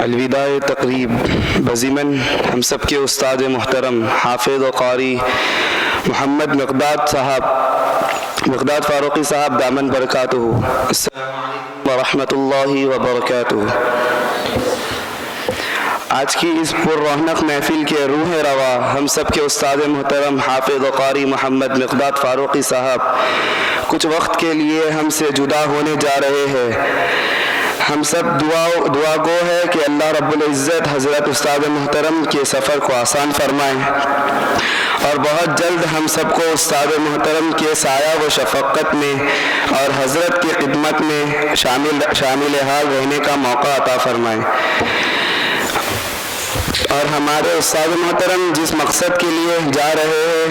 الوداع تقریب بضمن ہم سب کے استاد محترم حافظ و قاری محمد مقداد فاروقی صاحب دامن برکاتہ، السلام علیکم ورحمۃ اللہ وبرکاتہ۔ آج کی اس پر رونق محفل کے روح روا ہم سب کے استاد محترم حافظ و قاری محمد مقداد فاروقی صاحب کچھ وقت کے لیے ہم سے جدا ہونے جا رہے ہیں۔ ہم سب دعا گو ہے کہ اللہ رب العزت حضرت استاد محترم کے سفر کو آسان فرمائے اور بہت جلد ہم سب کو استاد محترم کے سایہ و شفقت میں اور حضرت کی خدمت میں شامل حال رہنے کا موقع عطا فرمائے، اور ہمارے استاد محترم جس مقصد کے لیے جا رہے ہیں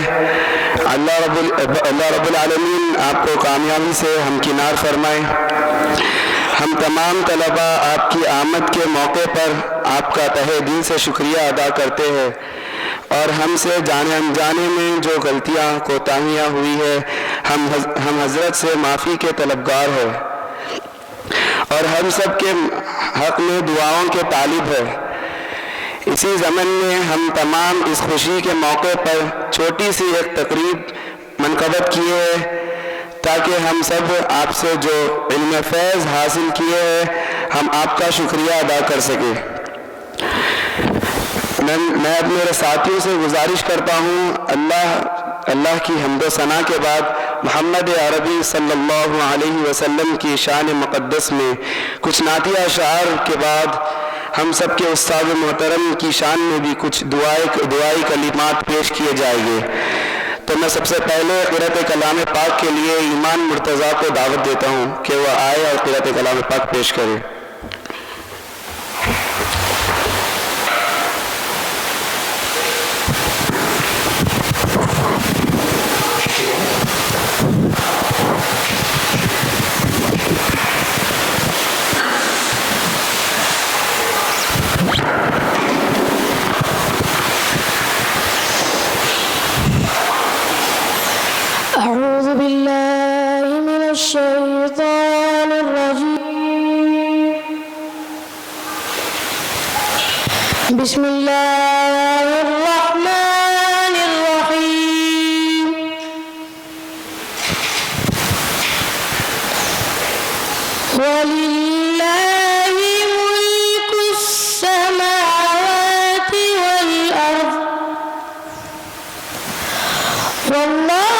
اللہ رب العالمین آپ کو کامیابی سے ہمکنار فرمائے۔ ہم تمام طلباء آپ کی آمد کے موقع پر آپ کا تہہ دل سے شکریہ ادا کرتے ہیں، اور ہم سے جانے انجانے میں جو غلطیاں کوتاہیاں ہوئی ہے ہم حضرت سے معافی کے طلبگار ہیں، اور ہم سب کے حق میں دعاؤں کے طالب ہیں۔ اسی ضمن میں ہم تمام اس خوشی کے موقع پر چھوٹی سی ایک تقریب منعقد کیے ہیں تاکہ ہم سب آپ سے جو علم فیض حاصل کیے ہیں ہم آپ کا شکریہ ادا کر سکیں۔ میں اب میرے ساتھیوں سے گزارش کرتا ہوں اللہ کی حمد و ثنا کے بعد محمد عربی صلی اللہ علیہ وسلم کی شان مقدس میں کچھ نعتیہ اشعار کے بعد ہم سب کے استاد محترم کی شان میں بھی کچھ دعائی کلمات پیش کیے جائیں گے۔ تو میں سب سے پہلے قرأت کلام پاک کے لیے ایمان مرتضیٰ کو دعوت دیتا ہوں کہ وہ آئے اور قرأت کلام پاک پیش کرے۔ أعوذ بالله من الشيطان الرجيم، بسم الله الرحمن الرحيم، ولله ملك السماوات والأرض، والله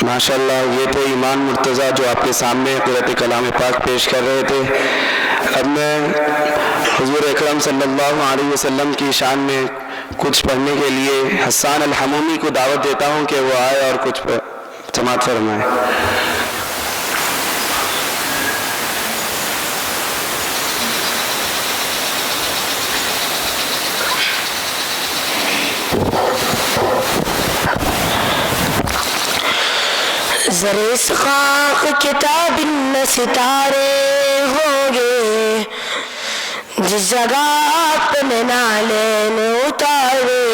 ماشاءاللہ، یہ تھے ایمان مرتضیٰ جو آپ کے سامنے قرأت کلام پاک پیش کر رہے تھے۔ اب میں حضور اکرم صلی اللہ علیہ وسلم کی شان میں کچھ پڑھنے کے لیے حسان الحمومی کو دعوت دیتا ہوں کہ وہ آئے اور کچھ سماعت فرمائے۔ زر اس خاک کتاب نہ ستارے ہوں گے، جس جگہ اپنے نالین اتارے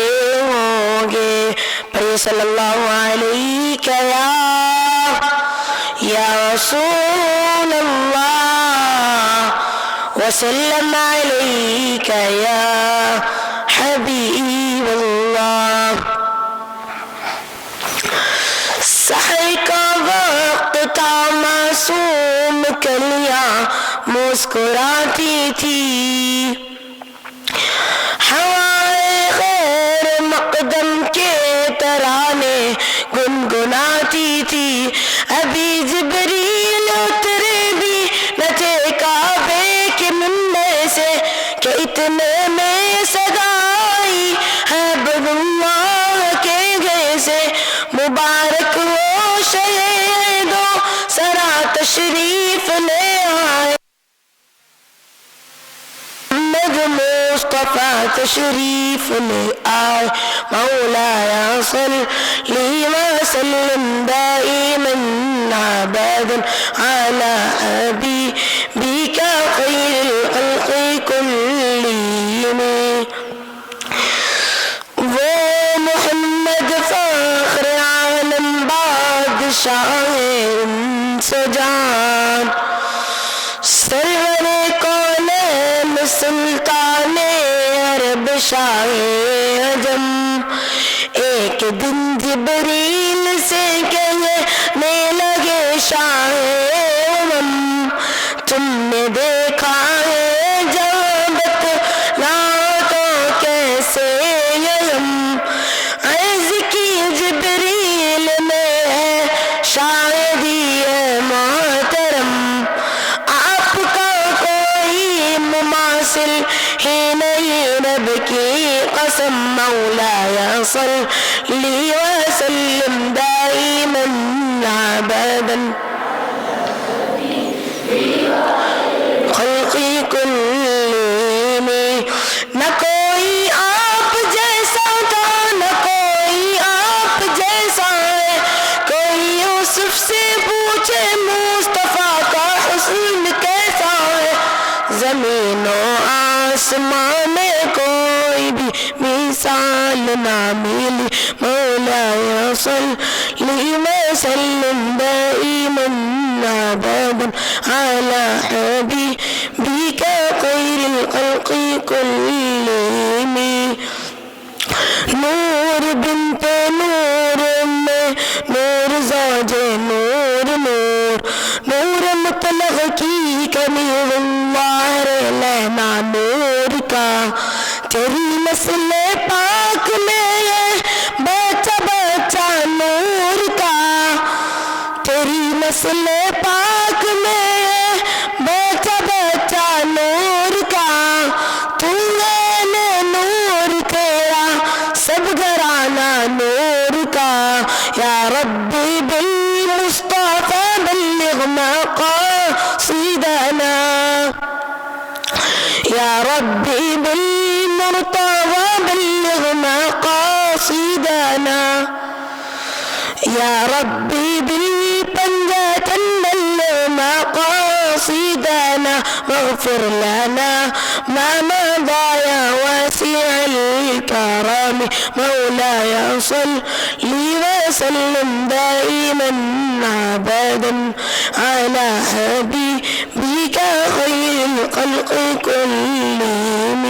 ہوں گے. پڑھیے صلی اللہ علیہ یا رسول اللہ وسلم علیک یا حبیب اللہ. سحر کا وقت تھا، معصوم کلیاں مسکراتی تھی، ہوائے غیر مقدم کے ترانے گنگناتی تھی. ابھی جبریل اترے بھی نہ تھے کعبے کے منبر سے کہ اتنے میں صدا آئی ہے عبداللہ کے گھر سے. مبارک وہ شہیدو سرا تشریف لے آئے، محمد مصطفیٰ تشریف لے آئے. مولایا صلی وسلم دائما ابدا علی حبیبک خیر الخلق کلہم. وہ محمد فخر عالم بادشاہ انس و جان، سرور کونین سلطان عرب شاہ عجم. ایک دن جبریل سے کہنے لگے شاہ امم، تم نے دیکھا ہے جب بتلا تو کیسے یم. عرض کی جبریل میں شاہدی ہے محترم، آپ کا کوئی مماثل ہی نہیں رب کی قسم. مولایا صلی وسلم دائما ابدا خلقی کلہم. نہ کوئی آپ جیسا تھا، نہ کوئی آپ جیسا ہے. کوئی یوسف سے پوچھے مصطفیٰ کا حسن کیسا ہے. زمین و آسمان میں کوئی بھی مثال نہ ملی. مولایا صلی وسلم دائما ابدا علی حبیبک خیر الخلق کلہم. نور بنت نور میں نور زوج نور، نور نور مطلق کی کمی اللہ لینا نور کا. تیری نسل پاک میں یہ بچہ بچہ نور کا، تیری نسل پاک میں یہ بچہ بچہ نور کا. تو نور تیرا سب گھرانہ نور کا. یا ربی بالمصطفیٰ بلغ مقاصدنا، یا ربی بالمرتضی بلغ مقاصدنا، یا ربی بالپنجة بلغ مقاصدنا. واغفر لنا ما مضى يا واسع الكرم. مولاي صلي وسلم دائما ابدا على حبيبك خير الخلق كلهم.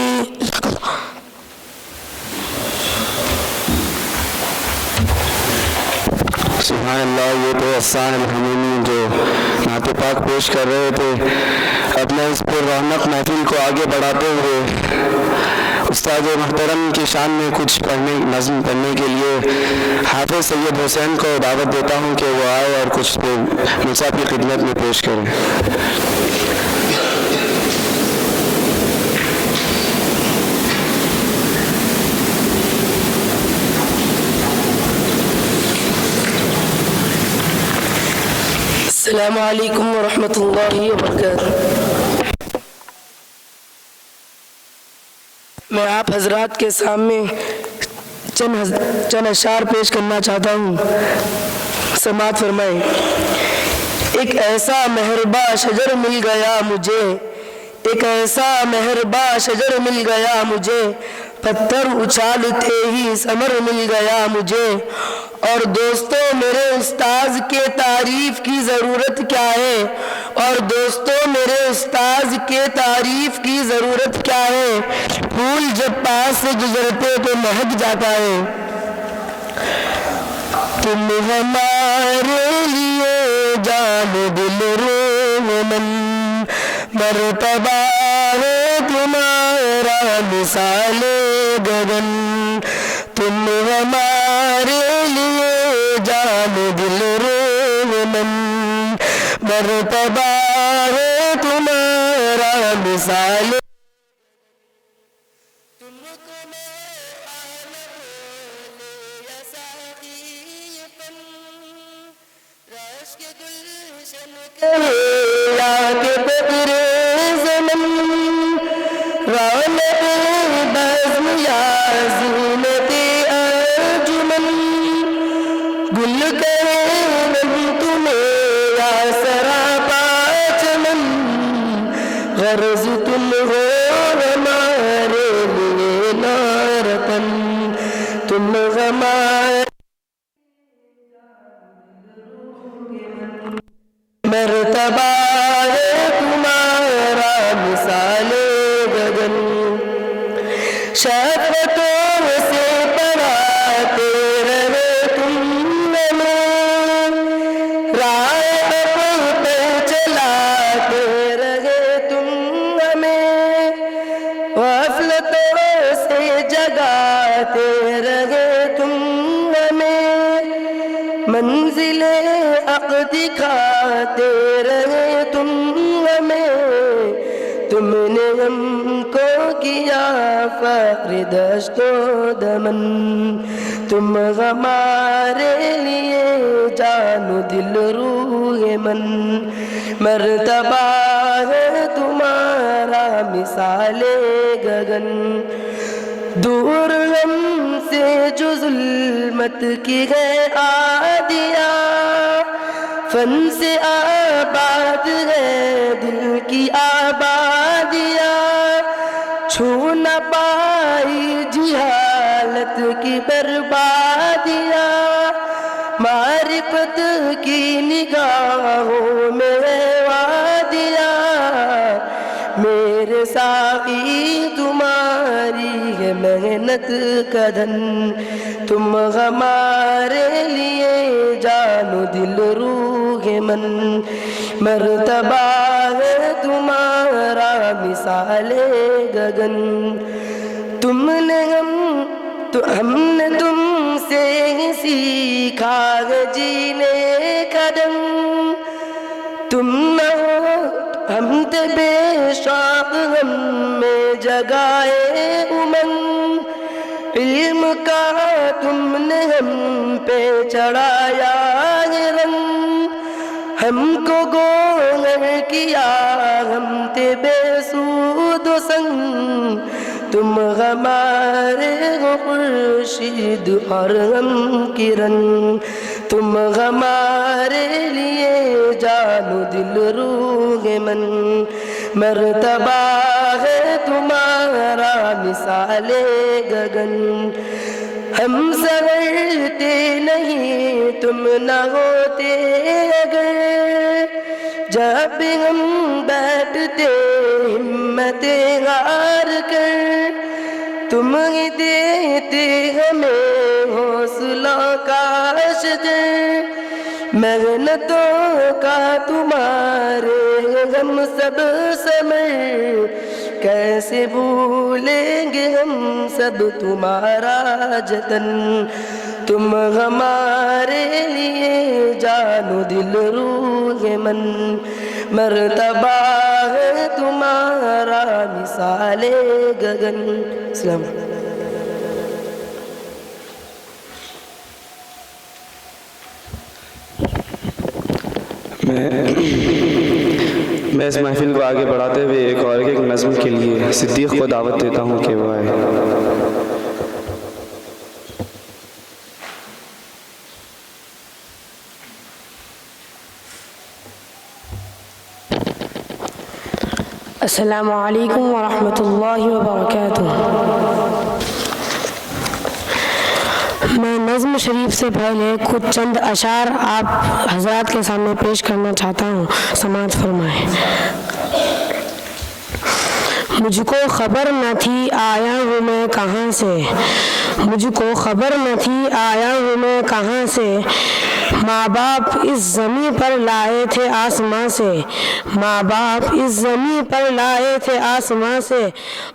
سبحان اللہ. یہ تو احسان الحمینی جو نعت پاک پیش کر رہے تھے، اپنے اس پر رونق محفل کو آگے بڑھاتے ہوئے استاد محترم کی شان میں کچھ نظم پڑھنے کے لیے حافظ سید حسین کو دعوت دیتا ہوں کہ وہ آئے اور کچھ نصاب کی خدمت میں پیش کریں. السلام علیکم ورحمۃ اللہ وبرکاتہ. میں آپ حضرات کے سامنے چند اشعار پیش کرنا چاہتا ہوں. سماعت فرمائیں۔ ایک ایسا مہربا شجر مل گیا مجھے، ایک ایسا مہربا شجر مل گیا مجھے، پتھر اچھالتے ہی ثمر مل گیا مجھے۔ اور دوستو میرے استاذ کے تعریف کی ضرورت کیا ہے، اور دوستو میرے استاذ کے تعریف کی ضرورت کیا ہے، پھول جب پاس سے گزرتے تو مہک جاتا ہے۔ تم ہمارے لیے جان دل روح من، مرتبہ ہے تمہارا مثال گگن۔ تم ہمارے لیے جان دل روح من، مرتبہ ہے تمہارا مثال۔ غرض تم ہو ہمارے لیے نارتن، تم ہمارے مرتبہ ہے تمہارا مثال گگن۔ شفقتوں سے پڑھاتے رہے تم ہمیں، راہ پر چلاتے رہے تم ہمیں، غفلتوں سے جگاتے رہے تم ہمیں، منزل حق دکھاتے رہے تم ہمیں۔ تم نے ہم کو کیا فخر دشت و دمن، تم ہمارے لیے جان و دل روح من، مرتبہ ہے تمہارا مثال گگن۔ دور ہم سے جو ظلمت کی ہے آدیا، فن سے آباد ہے دل کی آبادیا، چھو نہ پائی جہالت کی بربادیا، معرفت کی نگاہوں میں ہے وادیا۔ میرے ساقی تمہاری ہے محنت کا دھن، تم ہمارے لیے جان و دل روح من، مرتبہ ہے تمہارا مثال گگن۔ ہم نے تم سے ہی سیکھا ہے جینے کا ڈنگ، تم نہ ہو ہم تے بے شوق، ہم میں جگائے امنگ، علم کا تم نے ہم پہ چڑھایا ہے رنگ، ہم کو گوہر کیا ہم تے بے سود و سنگ، تم ہمارے ہو خورشید اور ہم کرن، تم ہمارے لیے جان و دل روح من، مرتبہ ہے تمہارا مثال گگن۔ ہم سنورتے نہیں تم نہ ہوتے اگر، جب بھی ہم بیٹھتے ہمتیں ہار کر، تم ہی دیتے ہمیں حوصلوں کا شجر، محنتوں کا تمہارے ہم سب ثمر، کیسے بھولیں گے ہم سب تمہارا جتن، تم ہمارے لیے جان و دل روح من، مرتبہ ہے تمہارا مثال گگن۔ السلام علیکم۔ میں اس محفل کو آگے بڑھاتے ہوئے ایک اور ایک نظم کے لیے صدیق کو دعوت دیتا ہوں کہ وہ آئے۔ السلام علیکم ورحمۃ اللہ وبرکاتہ۔ میں نظم شریف سے پہلے کچھ چند اشعار آپ حضرات کے سامنے پیش کرنا چاہتا ہوں، سماعت فرمائیں۔ مجھ کو خبر نہ تھی آیا ہوں میں کہاں سے، مجھ کو خبر نہ تھی آیا ہوں میں کہاں سے، ماں باپ اس زمین پر لائے تھے آسماں سے، ماں باپ اس زمین پر لائے تھے آسماں سے،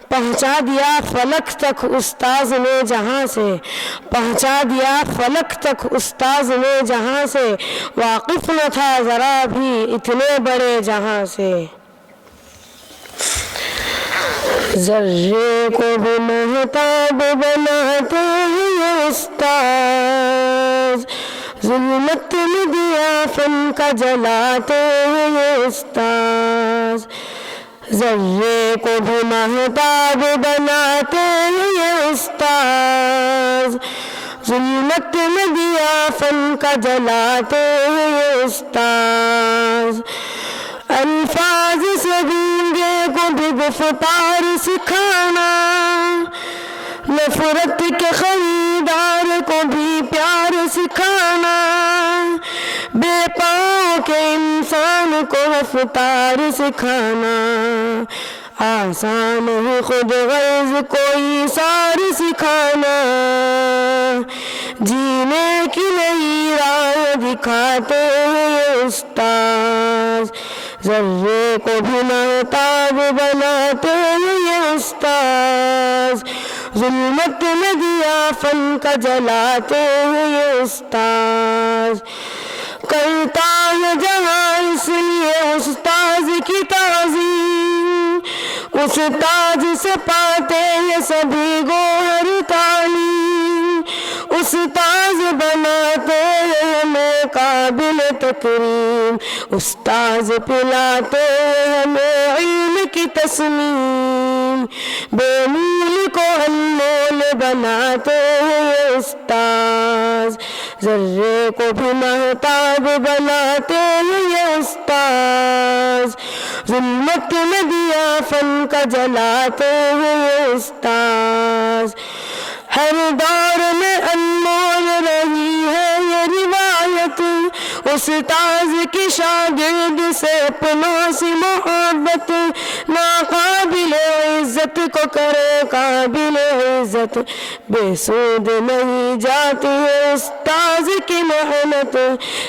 پہنچا دیا فلک تک استاذ نے جہاں سے، پہنچا دیا فلک تک استاذ نے جہاں سے، واقف نہ تھا ذرا بھی اتنے بڑے جہاں سے۔ ذرے کو بھی مہتاب بناتے ہیں استاذ، ظلمت میں دیا فن کا جلاتے ہیں استاذ، ذرے کو بھی مہتاب بناتے ہیں استاذ، ظلمت میں دیا فن کا جلاتے ہیں استاذ، الفاظ سے گونگے کو بھی گفتار سکھانا، نفرت کے خریدار کو بھی پیار سکھانا، بے پاؤں کے انسان کو رفتار سکھانا، آسان ہے خود غرض کوئی سار سکھانا، جینے کی نئی راہ دکھاتے ہیں استاذ، ذرے کو بھی مہتاب بناتے ہیں استاذ، ظلمت میں دیا فن کا جلاتے ہیں استاذ، کرتا ہے جہاں اس لیے استاذ کی تعظیم، استاذ سے پاتے ہیں سبھی گوہر تعلیم، استاذ بناتے ہیں ہمیں قابل تکریم، استاذ پلاتے ہیں ہمیں علم کی تسلیم، بے مول کو انمول بناتے ہیں استاذ، ذرے کو بھی مہتاب بناتے ہیں استاذ، ظلمت میں دیا فن کا جلاتے ہیں استاذ، ہر دور میں انمول رہی ہے یہ روایت، استاذ کی شاگرد سے اپنوں سے محبت، ناقابل عزت کو کرے قابل عزت، بے سود نہیں جاتی ہے استاذ کی محنت،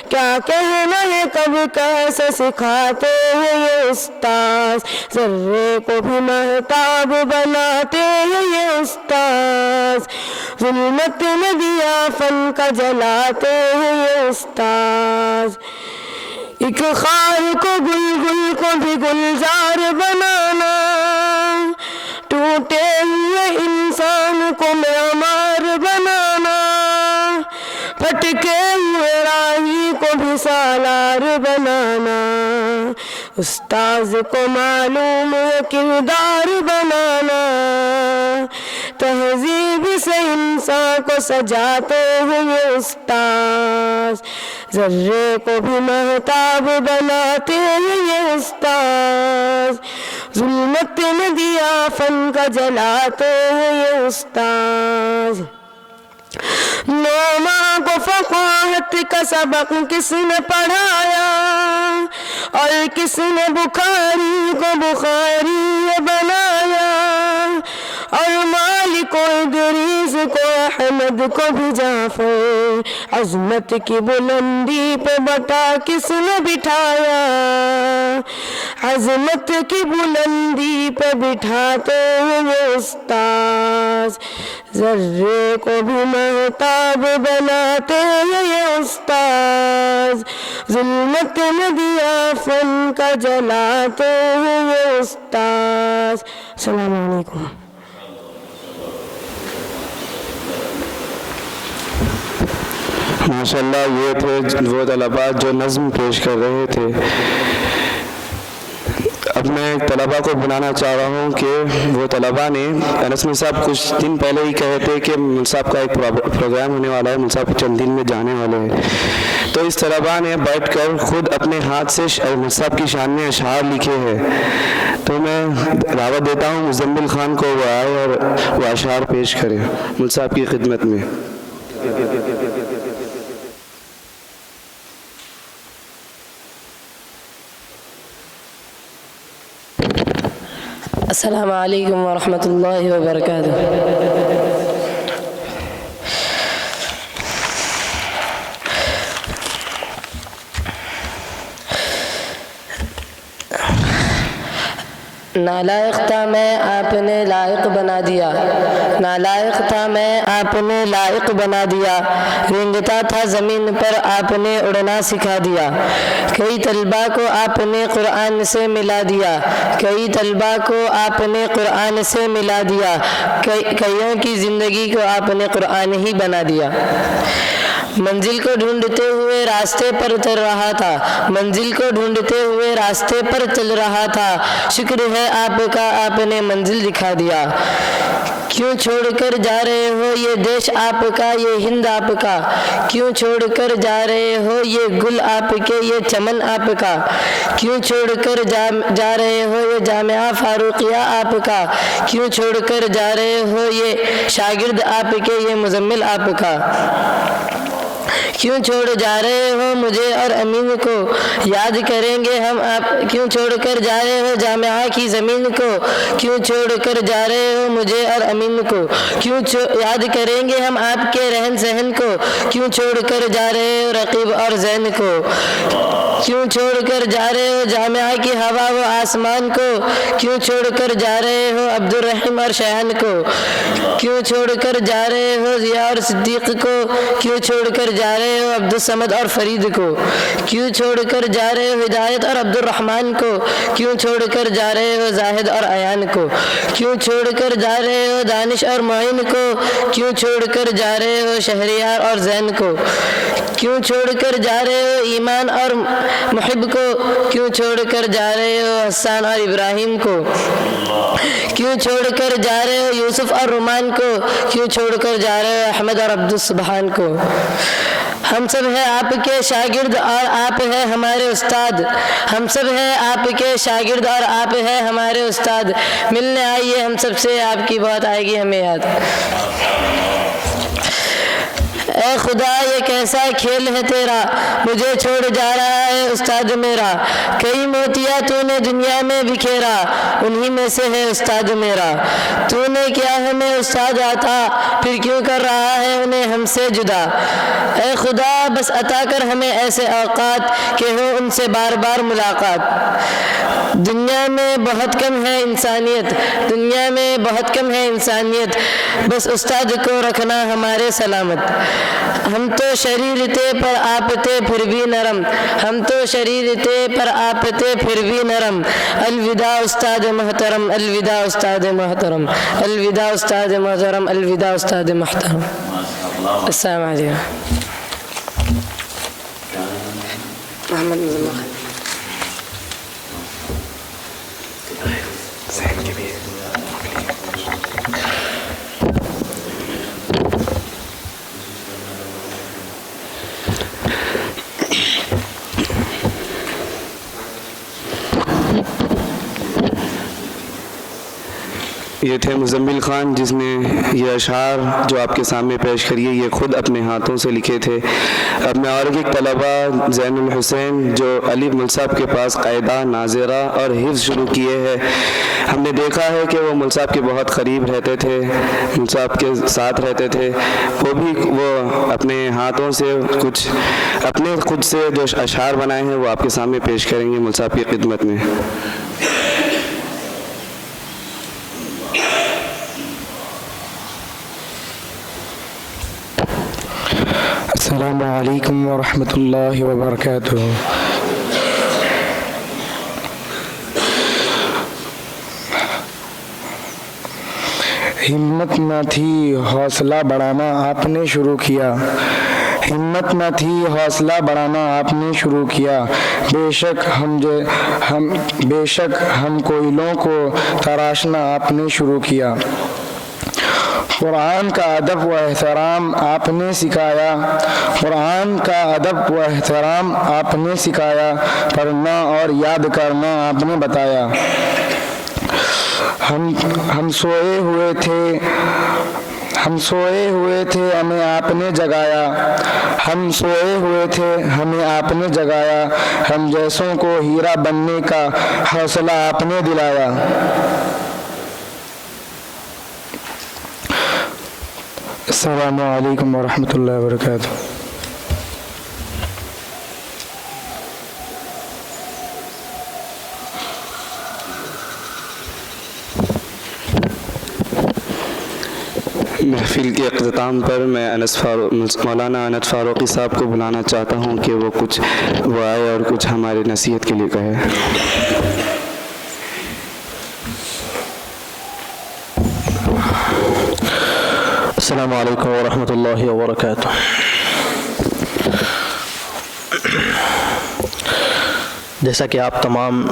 کیا کہنا ہے کب کیسے سکھاتے ہیں یہ استاذ، ذرے کو بھی مہتاب بناتے ہیں یہ استاذ، ظلمت میں دیا فن کا جلاتے ہیں یہ استاذ، ایک خار کو گل کو بھی گلزار بنانا، ٹوٹے ہوئے انسان کو معمار بنانا، پھٹکے ہوئے راہی کو بھی سالار بنانا، استاذ کو معلوم ہے کردار بنانا، تہذیب سے انسان کو سجاتے ہیں یہ استاذ، ذرے کو بھی مہتاب بناتے ہیں یہ استاذ، ظلمت میں دیا فن کا جلاتے ہیں یہ استاذ، 9 ماہ کو فقاہت کا سبق کس نے پڑھایا، اور کس نے بخاری کو بخاری بنایا، اور مالک کو ادریس کو احمد کو بھی جعفر، عظمت کی بلندی پہ بٹا کس نے بٹھایا، عظمت کی بلندی پہ بٹھاتے ہیں یہ استاذ، ذرے کو بھی مہتاب بناتے ہیں یہ استاذ، ظلمت میں دیا فن کا جلاتے ہیں یہ استاذ۔ السلام علیکم۔ ماشاءاللہ یہ تھے وہ طلباء جو نظم پیش کر رہے تھے۔ اب میں طلباء کو بلانا چاہ رہا ہوں کہ وہ طلباء نے انس میر صاحب کچھ دن پہلے ہی کہے تھے کہ مل صاحب کا ایک پروگرام ہونے والا ہے، مل صاحب چند دن میں جانے والے ہیں، تو اس طلباء نے بیٹھ کر خود اپنے ہاتھ سے مول صاحب کی شان میں اشعار لکھے ہیں. تو میں دعوت دیتا ہوں مزمل خان کو وہ آئے اور وہ اشعار پیش کرے مول صاحب کی خدمت میں. السلام علیکم ورحمۃ اللہ وبرکاتہ. نالائق تھا میں آپ نے لائق بنا دیا، نالائق تھا میں آپ نے لائق بنا دیا، رینگتا تھا زمین پر آپ نے اڑنا سکھا دیا. کئی طلباء کو آپ نے قرآن سے ملا دیا، کئی طلباء کو آپ نے قرآن سے ملا دیا، کئیوں کی زندگی کو آپ نے قرآن ہی بنا دیا. منزل کو ڈھونڈتے ہوئے راستے پر چل رہا تھا، منزل کو ڈھونڈتے ہوئے راستے پر چل رہا تھا، شکر ہے آپ کا آپ نے منزل دکھا دیا. کیوں چھوڑ کر جا رہے ہو یہ دیش آپ کا، یہ ہند آپ کا، کیوں چھوڑ کر جا رہے ہو یہ گل آپ کے، یہ چمن آپ کا، کیوں چھوڑ کر جا رہے ہو یہ جامعہ فاروقیہ آپ کا، کیوں چھوڑ کر جا رہے ہو یہ شاگرد آپ کے، یہ مزمل آپ کا. کیوں چھوڑ جا رہے ہو مجھے اور امین کو، یاد کریں گے ہم آپ، کیوں چھوڑ کر جا رہے ہو جامعہ کی زمین کو، کیوں چھوڑ کر جا رہے ہو مجھے اور امین کو، کیوں یاد کریں گے ہم آپ کے رہن سہن کو، کیوں چھوڑ کر جا رہے ہو رقیب اور زین کو، کیوں چھوڑ کر جا رہے ہو جامعہ کی ہوا و آسمان کو، کیوں چھوڑ کر جا رہے ہو عبد الرحیم اور شیان کو، کیوں چھوڑ کر جا رہے ہو ضیاء اور صدیق کو، کیوں چھوڑ کر جا رہے ہو عبد الصمد اور فرید کو، کیوں چھوڑ کر جا رہے ہو ہدایت اور عبد الرحمن کو، کیوں چھوڑ کر جا رہے ہو زاہد اور ایان کو، کیوں چھوڑ کر جا رہے ہو دانش اور معین کو، کیوں چھوڑ کر جا رہے ہو شہریار اور زین کو، کیوں چھوڑ کر جا رہے ہو ایمان اور محب کو، کیوں چھوڑ کر جا رہے ہو حسان اور ابراہیم کو، کیوں چھوڑ کر جا رہے ہو یوسف اور رومان کو، کیوں چھوڑ کر جا رہے ہو احمد اور عبد السبحان کو. ہم سب ہیں آپ کے شاگرد اور آپ ہیں ہمارے استاد، ہم سب ہیں آپ کے شاگرد اور آپ ہیں ہمارے استاد، ملنے آئیے ہم سب سے، آپ کی بات آئے گی ہمیں یاد. اے خدا یہ کیسا کھیل ہے تیرا، مجھے چھوڑ جا رہا ہے استاد میرا، کئی موتیاں تو نے دنیا میں بکھیرا، انہی میں سے ہے استاد میرا. تو نے کیا ہمیں استاد عطا، پھر کیوں کر رہا ہے انہیں ہم سے جدا. اے خدا بس عطا کر ہمیں ایسے اوقات کہ ہو ان سے بار بار ملاقات. دنیا میں بہت کم ہے انسانیت، دنیا میں بہت کم ہے انسانیت، بس استاد کو رکھنا ہمارے سلامت. ہم تو شریر تھے پر آپ تھے پھر بھی نرم، ہم تو شریر تھے پر آپ تھے پھر بھی نرم. الوداع استاد محترم، الوداع استاد محترم، الوداع استاد محترم، الوداع استاد محترم. السلام علیکم. محمد مزمل یہ تھے مزمل خان جس نے یہ اشعار جو آپ کے سامنے پیش کریے یہ خود اپنے ہاتھوں سے لکھے تھے. اب میں اور ایک طلبہ زین الحسین جو علی مول صاحب کے پاس قاعدہ ناظرہ اور حفظ شروع کیے ہیں، ہم نے دیکھا ہے کہ وہ مول صاحب کے بہت قریب رہتے تھے، مول صاحب کے ساتھ رہتے تھے. وہ اپنے ہاتھوں سے کچھ اپنے خود سے جو اشعار بنائے ہیں وہ آپ کے سامنے پیش کریں گے مول صاحب کی خدمت میں. السلام علیکم ورحمۃ اللہ وبرکاتہ. ہمت نہ تھی حوصلہ بڑھانا آپ نے شروع کیا، ہمت نہ تھی حوصلہ بڑھانا آپ نے شروع کیا. بے شک ہم کوئلوں کو تراشنا آپ نے شروع کیا. قرآن کا ادب و احترام آپ نے سکھایا، قرآن کا ادب و احترام آپ نے سکھایا، پڑھنا اور یاد کرنا آپ نے بتایا۔ ہم سوئے ہوئے تھے ہمیں آپ نے جگایا، ہم سوئے ہوئے تھے ہمیں آپ نے جگایا، ہم جیسوں کو ہیرا بننے کا حوصلہ آپ نے دلایا۔ السلام علیکم ورحمۃ اللہ وبرکاتہ۔ محفل کے اختتام پر میں مولانا انس فاروقی صاحب کو بلانا چاہتا ہوں کہ وہ آئے اور کچھ ہماری نصیحت کے لیے کہے۔ السلام علیکم ورحمۃ اللہ وبرکاتہ۔ جیسا کہ آپ تمام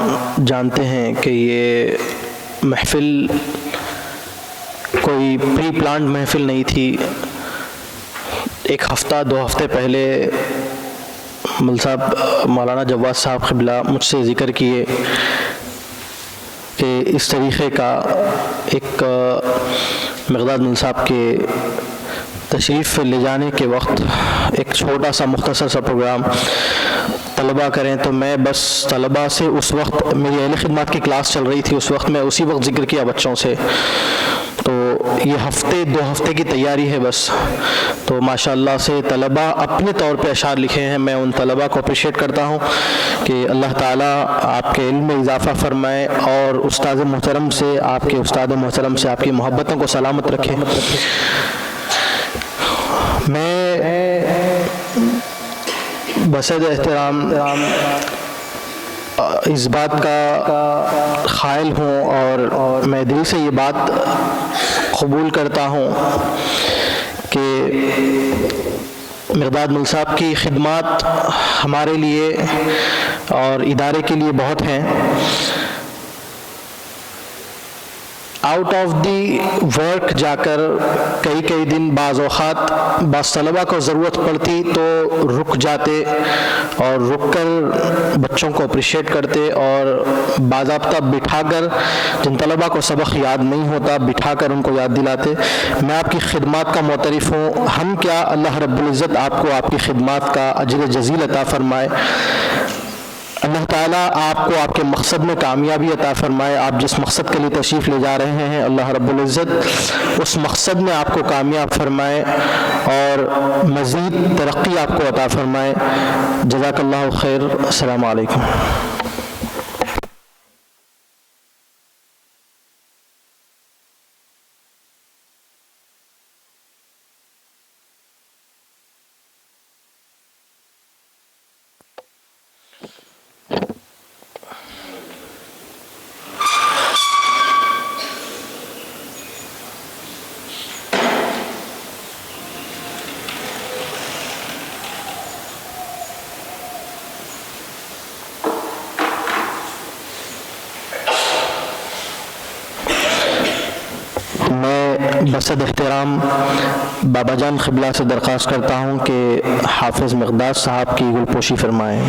جانتے ہیں کہ یہ محفل کوئی پری پلانڈ محفل نہیں تھی۔ ایک ہفتہ 2 ہفتے پہلے مل صاحب مولانا جواد صاحب قبلہ مجھ سے ذکر کیے کہ اس طریقے کا ایک مقداد مل صاحب کے تشریف لے جانے کے وقت ایک چھوٹا سا مختصر سا پروگرام طلباء کریں، تو میں بس طلباء سے اس وقت میری اہل خدمات کی کلاس چل رہی تھی، اس وقت میں اسی وقت ذکر کیا بچوں سے۔ تو یہ 2 ہفتے کی تیاری ہے بس، تو ماشاءاللہ سے طلباء اپنے طور پہ اشعار لکھے ہیں۔ میں ان طلباء کو اپریشیٹ کرتا ہوں کہ اللہ تعالیٰ آپ کے علم میں اضافہ فرمائے اور استاد محترم سے، آپ کے استاد محترم سے آپ کی محبتوں کو سلامت رکھے۔ میں بصد احترام اس بات کا قائل ہوں اور میں دل سے یہ بات قبول کرتا ہوں کہ مقداد مل صاحب کی خدمات ہمارے لیے اور ادارے کے لیے بہت ہیں۔ آؤٹ آف دی ورک جا کر کئی دن بعض اوقات بعض طلباء کو ضرورت پڑتی تو رک جاتے اور رک کر بچوں کو اپریشیٹ کرتے اور باضابطہ بٹھا کر جن طلباء کو سبق یاد نہیں ہوتا بٹھا کر ان کو یاد دلاتے۔ میں آپ کی خدمات کا معترف ہوں، ہم کیا اللہ رب العزت آپ کو آپ کی خدمات کا اجر جزیل عطا فرمائے۔ اللہ تعالیٰ آپ کو آپ کے مقصد میں کامیابی عطا فرمائے۔ آپ جس مقصد کے لیے تشریف لے جا رہے ہیں اللہ رب العزت اس مقصد میں آپ کو کامیاب فرمائے اور مزید ترقی آپ کو عطا فرمائے۔ جزاک اللہ خیر۔ السلام علیکم۔ بصد احترام بابا جان قبلہ سے درخواست کرتا ہوں کہ حافظ مقداد صاحب کی گلپوشی فرمائیں۔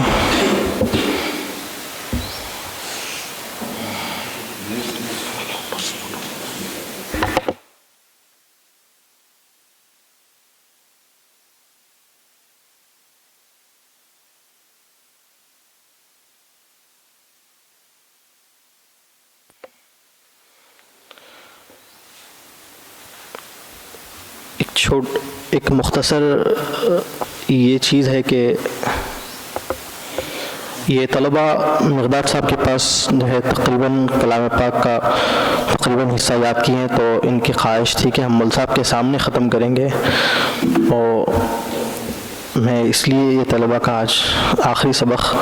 ایک مختصر یہ چیز ہے کہ یہ طلباء مقداد صاحب کے پاس جو ہے تقریباً کلام پاک کا تقریباً حصہ یاد کیے ہیں، تو ان کی خواہش تھی کہ ہم مول صاحب کے سامنے ختم کریں گے، اور میں اس لیے یہ طلباء کا آج آخری سبق